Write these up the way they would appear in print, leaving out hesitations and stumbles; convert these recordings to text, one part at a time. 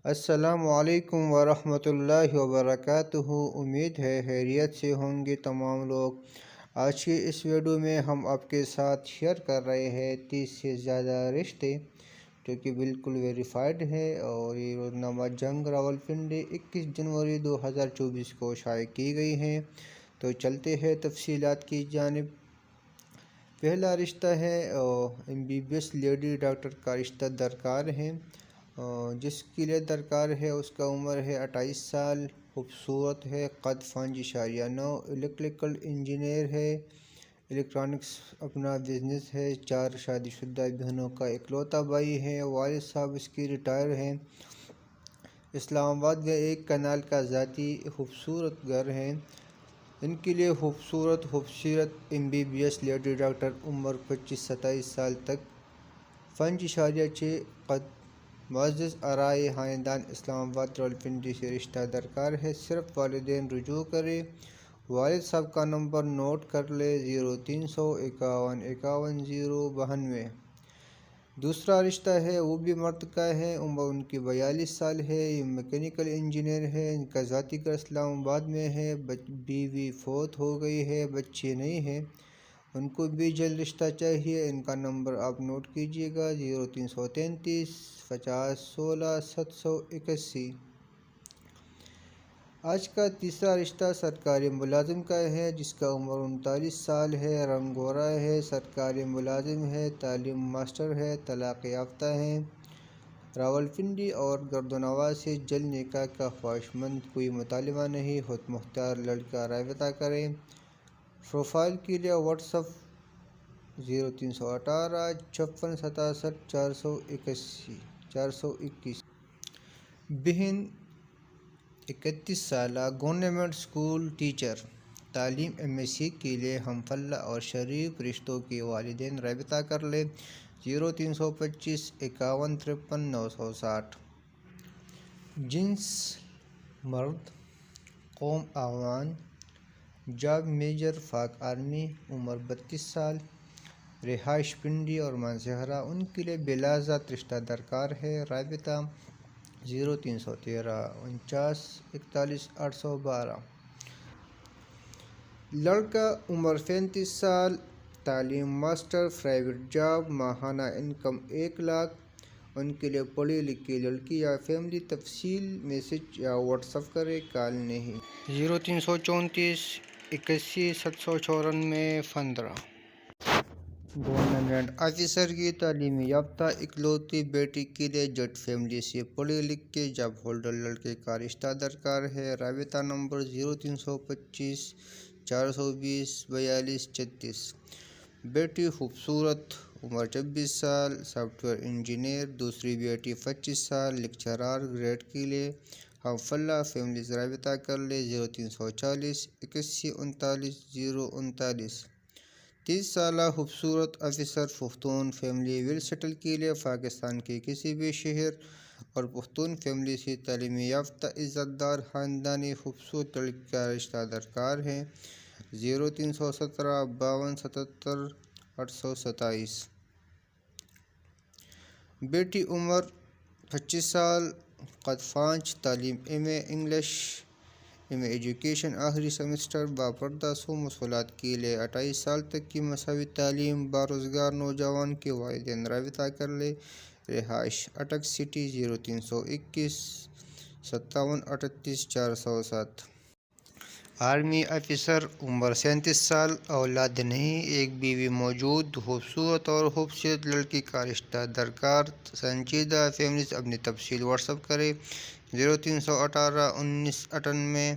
السلام علیکم ورحمۃ اللہ وبرکاتہ۔ امید ہے خیریت سے ہوں گے تمام لوگ۔ آج کی اس ویڈیو میں ہم آپ کے ساتھ شیئر کر رہے ہیں 30 سے زیادہ رشتے جو کہ بالکل ویریفائڈ ہے، اور یہ روزنامہ جنگ راولپنڈی 21 جنوری 2024 کو شائع کی گئی ہیں۔ تو چلتے ہیں تفصیلات کی جانب۔ پہلا رشتہ ہے MBBS لیڈی ڈاکٹر کا رشتہ درکار ہے۔ جس کے لیے درکار ہے اس کا عمر ہے 28 سال، خوبصورت ہے، قد 5.9، الیکٹریکل انجینئر ہے، الیکٹرانکس اپنا بزنس ہے، 4 شادی شدہ بہنوں کا اکلوتا بھائی ہے، والد صاحب اس کی ریٹائر ہیں، اسلام آباد میں 1 کنال کا ذاتی خوبصورت گھر ہے۔ ان کے لیے خوبصورت MBBS لیڈی ڈاکٹر، عمر 25-27 سال تک، 5.6، قد، معزز آرائے خاندان، اسلام آباد راولپنڈی سے رشتہ درکار ہے۔ صرف والدین رجوع کریں۔ والد صاحب کا نمبر نوٹ کر لیں: 0351 51 092۔ دوسرا رشتہ ہے، وہ بھی مرد کا ہے، عمر ان کی 42 سال ہے، یہ میکینیکل انجینئر ہے، ان کا ذاتی گھر اسلام آباد میں ہے، بیوی فوت ہو گئی ہے، بچے نہیں ہیں، ان کو بھی جلد رشتہ چاہیے۔ ان کا نمبر آپ نوٹ کیجیے گا: 0333 50 16 781۔ آج کا تیسرا رشتہ سرکاری ملازم کا ہے، جس کا عمر 39 سال ہے، رنگ گورا ہے، سرکاری ملازم ہے، تعلیم ماسٹر ہے، طلاق یافتہ ہے، راولپنڈی اور گردنواز سے جلد نکاح کا خواہش مند، کوئی مطالبہ نہیں، خود مختار لڑکا، رابطہ کریں۔ پروفائل کے لیے واٹس ایپ 0318 56 67 421۔ بہن 31 سالہ، گورنمنٹ اسکول ٹیچر، تعلیم MSc کے لیے ہم پلہ اور شریف رشتوں کے والدین رابطہ کر لیں: 0325 51 53 960۔ جنس مرد، قوم اعوان، جاب میجر پاک آرمی، عمر 32 سال، رہائش پنڈی اور مانسہرہ، ان کے لیے بلاذات رشتہ درکار ہے۔ رابطہ 0313 49 41 812۔ لڑکا، عمر 35 سال، تعلیم ماسٹر، پرائیویٹ جاب، ماہانہ انکم 1 لاکھ، ان کے لیے پڑھی لکھی لڑکی یا فیملی۔ تفصیل میسج یا واٹس ایپ کریں، کال نہیں۔ 0334 81 794 15۔ گورنمنٹ آفیسر کی تعلیم یافتہ اکلوتی بیٹی کے لیے جٹ فیملی سے پڑھے لکھے جاب ہولڈر لڑکے کا رشتہ درکار ہے۔ رابطہ نمبر 0325 420 42 36۔ بیٹی خوبصورت، عمر 26 سال، سافٹ ویئر انجینئر، دوسری بیٹی 25 سال، لیکچرار گریڈ کے لیے ہم پلہ فیملیز رابطہ کر لیں: 0340 81 39 039۔ 30 سالہ خوبصورت officer Pakhtun family, well settle کے لیے پاکستان کے کسی بھی شہر اور پختون فیملی سے تعلیم یافتہ عزت دار خاندانی خوبصورت لڑکی کا رشتہ درکار ہے: 0317 52 77 827۔ بیٹی، عمر 25 سال، قد 5، تعلیم MA انگلش، MA ایجوکیشن آخری سیمسٹر، باپردہ، سو مشغولات کے لیے 28 سال تک کی مساوی تعلیم، باروزگار نوجوان کے والدین رابطہ کر لیں۔ رہائش اٹک سٹی، 0321 57 38 407۔ آرمی آفیسر، عمر 37 سال، اولاد نہیں، ایک بیوی موجود، خوبصورت اور خوبصورت لڑکی کا رشتہ درکار۔ سنجیدہ فیملیز اپنی تفصیل واٹس ایپ کریں: 0318 19 98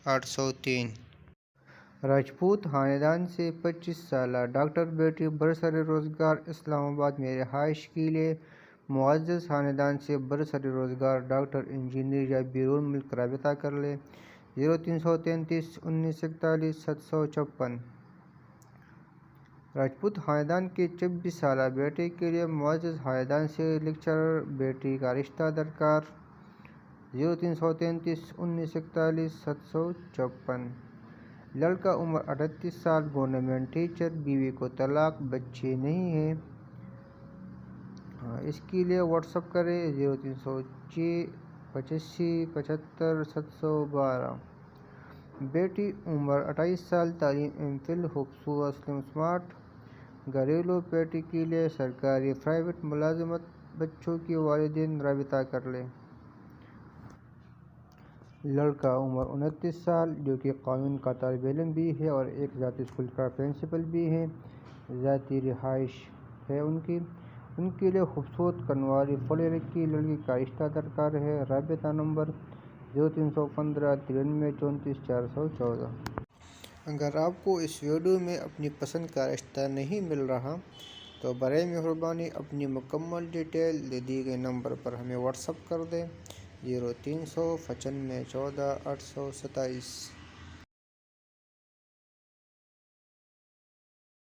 803۔ راجپوت خاندان سے 25 سالہ ڈاکٹر بیٹی برسر روزگار، اسلام آباد میں رہائش کے لیے معزز خاندان سے برسر روزگار ڈاکٹر انجینئر یا بیرون ملک رابطہ کر لیں: 0333 19 41 756۔ راجپوت خاندان کے 26 سالہ بیٹے کے لیے معزز خاندان سے لیکچرر بیٹی کا رشتہ درکار: 0333 19 41 754۔ لڑکا، عمر 38 سال، گورنمنٹ ٹیچر، بیوی کو طلاق، بچے نہیں ہیں، اس کے لیے واٹس ایپ کریں: 0306 8575 712۔ بیٹی عمر 28 سال، تعلیم ایم فل، خوبصورت، سلم سمارٹ، گھریلو پیٹی کے لیے سرکاری پرائیویٹ ملازمت، بچوں کے والدین رابطہ کر لیں۔ لڑکا عمر 29 سال، جو کہ قانون کا طالب علم بھی ہے اور ایک ذاتی اسکول کا پرنسپل بھی ہے، ذاتی رہائش ہے ان کے لیے خوبصورت کنواری پڑھی لکھی لڑکی کا رشتہ درکار ہے۔ رابطہ نمبر 0315 93 34 414۔ اگر آپ کو اس ویڈیو میں اپنی پسند کا رشتہ نہیں مل رہا تو برائے مہربانی اپنی مکمل ڈیٹیل دیے گئے نمبر پر ہمیں واٹس ایپ کر دیں 0395 14 827۔